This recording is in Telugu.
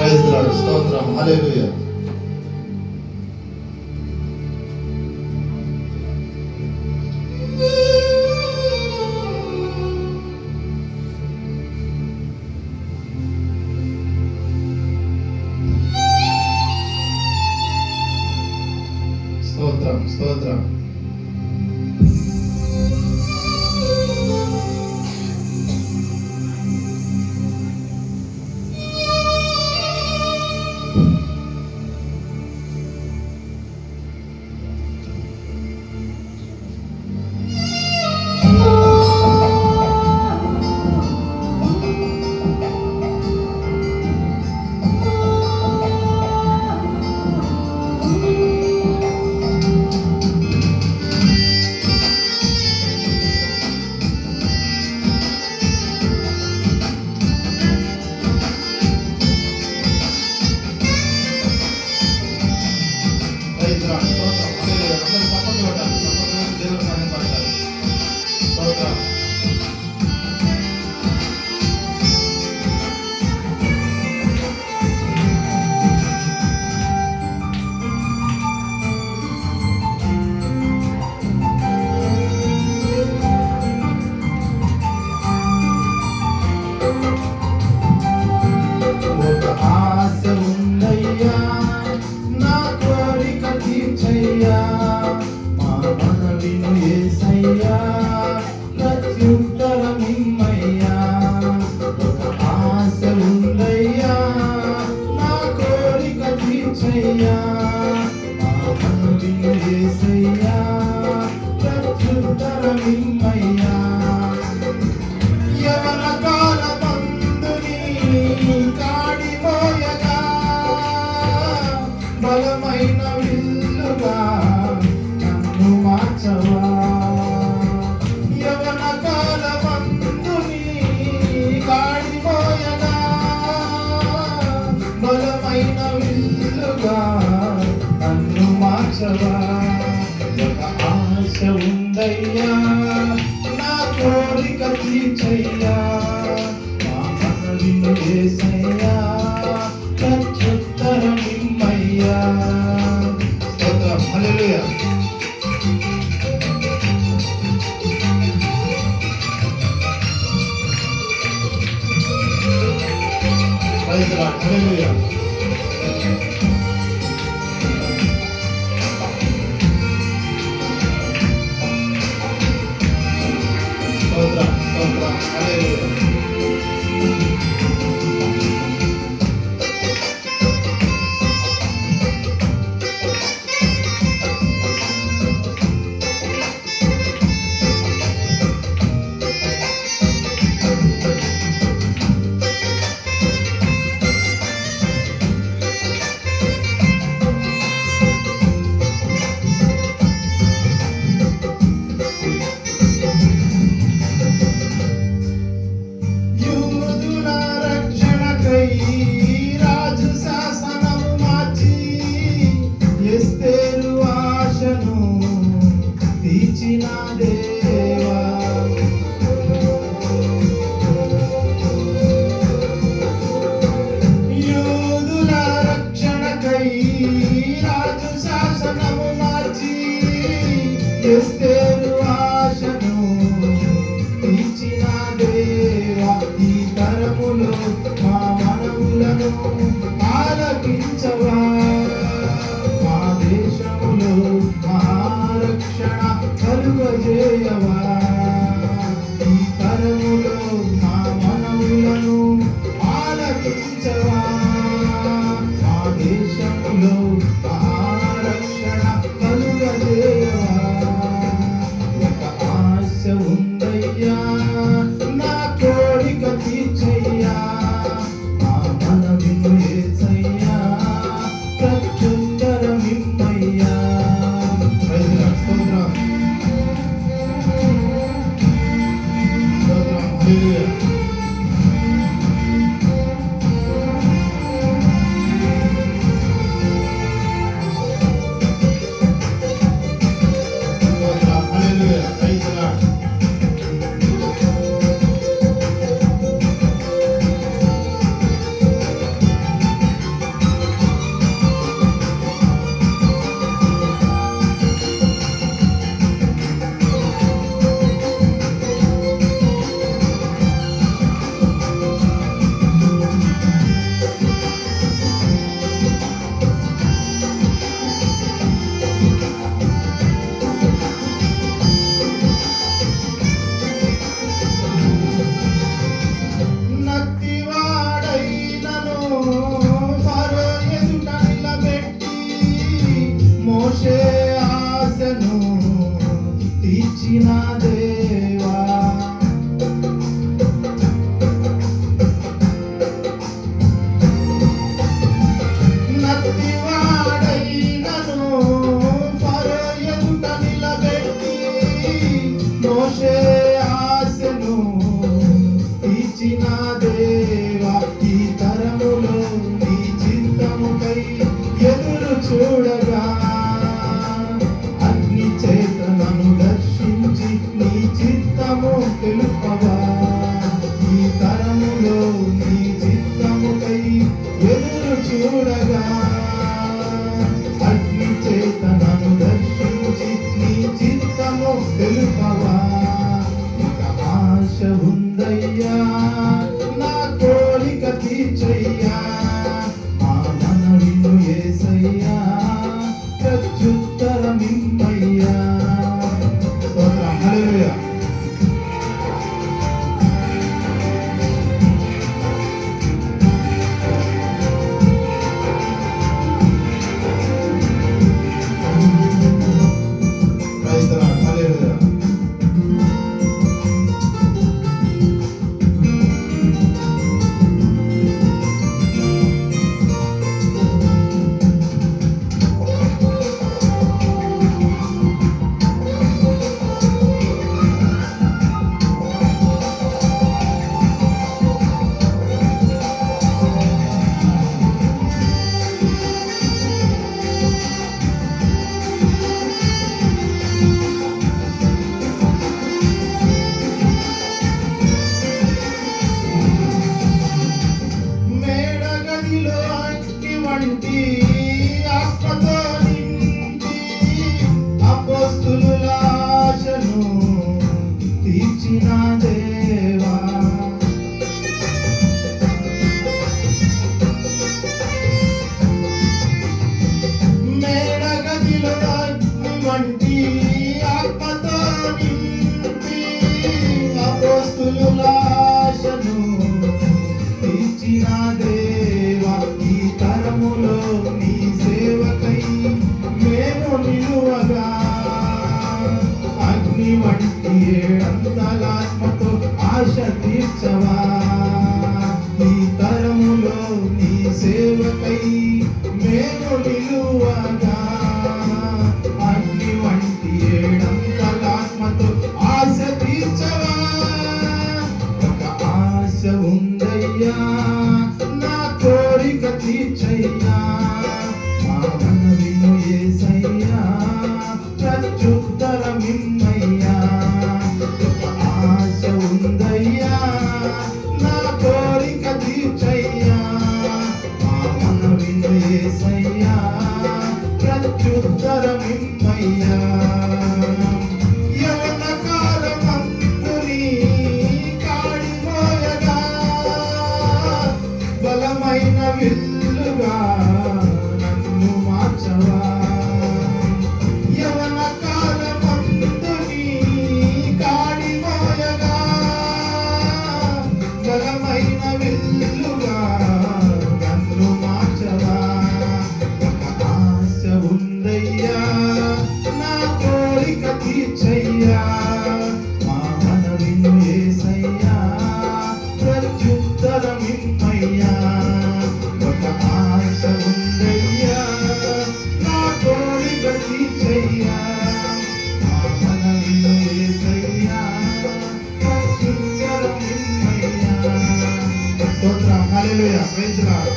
Praise the lord. స్తోత్రం. హల్లెలూయా. స్తోత్రం స్తోత్రం. బలమైన విల్లుగా నన్ను మార్చవా, యవన కాల బంధుని కాడిపోయగా బలమైన విల్లుగా నన్ను మార్చవా. ఒక ఆశ ఉందయ్యా, నా కోరిక తీర్చయ్యా, మా మనవిని యేసయ్యా, ప్రత్యుత్తరం ఇమ్మయ్యా. స్తోత్రం. హల్లెలూయా. Praise the Lord. హల్లెలూయా. స్తోత్రం స్తోత్రం. హల్లెలూయా. ఎస్తేరు ఆశను తీర్చిన దేవా, ఈ తరములో మా మనవులను ఆలకించవా, మా దేశములో మహారక్షణ కలుగజేయవా, ఈ తరములో మా మనవులను ఆలకించవా, మా దేశములో మహారక్షణ కలుగజేయవా. ఉందయ్యా, నా కోరిక తీర్చయ్యా, మా మనవిని యేసయ్యా, తీర్చయ్యా మా మనవిను యేసయ్యా ప్రత్యుత్తరమిమ్మయ్యా. స్తోత్రం. హల్లెలూయా. Praise the Lord. హల్లెలూయా. మేడగదిలో అగ్ని వంటి ఆత్మతో నిండి అపోస్తులుల ఆశను తీర్చిన దేవా మేడగదిలో అగ్ని వంటి ఆత్మతో నిండి అపోస్తులుల ఆశను తీర్చిన దేవా ఈ తరములో నీ సేవకై మేము నిలువగా అగ్ని వంటి ఏడంతలాత్మతో ఆశ తీర్చవా. ఈ తరములో నీ సేవకై మేము నిలువగా అగ్ని వంటి ఏడంతలాత్మతో ఆశ తీర్చవా. ఒక ఆశ ఉందయ్యా నా కోరిక తీర్చయ్యా మా మనవిను యేసయ్యా ప్రత్యుత్తరమిమ్మయ్యా. ఒక ఆశ ఉందయ్యా నా కోరిక తీర్చయ్యా మా మనవిను యేసయ్యా ప్రత్యుత్తరమిమ్మయ్యా. యవ్వన కాలమందు నీ కాడి మోయగా బలమైన విల్లుగా నన్ను మార్చవా. యవ్వన కాలమందు నీ కాడి మోయగా బలమైన విల్లుగా నన్ను మార్చవా. ఒక ఆశ ఉందయ్యా నా కోరిక తీర్చయ్యా మా మనవిను యేసయ్యా ప్రత్యుత్తరమిమ్మయ్యా. ఒక ఆశ ఉందయ్యా నా కోరిక తీర్చయ్యా మా మనవిను యేసయ్యా ప్రత్యుత్తరమిమ్మయ్యా. స్తోత్రం. హల్లెలూయా. Praise the lord.